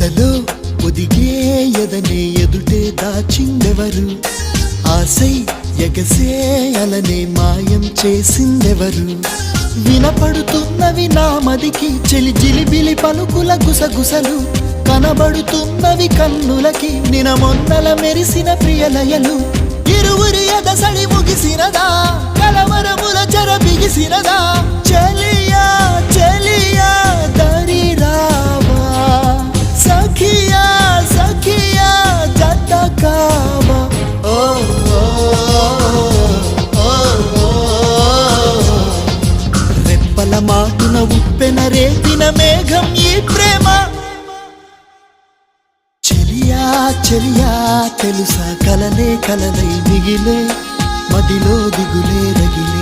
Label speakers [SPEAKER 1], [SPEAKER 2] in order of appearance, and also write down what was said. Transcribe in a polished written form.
[SPEAKER 1] ఎదలో ఒదిగే ఎదనే ఎదుటే దాచిందెవరు ఆసై ఎగసే అలనే మాయం చేసిందెవరు వినపడుతున్నవి నా మదికి చెలి జిలిబిలి పలుకుల గుసగుసలు కనబడుతున్నవి కన్నులకి నినమొన్నల మెరిసిన ప్రియలయలు ఇరువురి ఎదసడి ముగిసినదా కలవరముల చెర బిగిసినదా చెలియా చెలియా దరి రావా సఖియా సఖియా జత కావా ఓ రెప్పల మాటున ఉప్పెన రేపిన మేఘం ఈ ప్రేమ చెలియా చెలియా తెలుసా కలలే కలలై మిగిలే మదిలో దిగులే రగిలే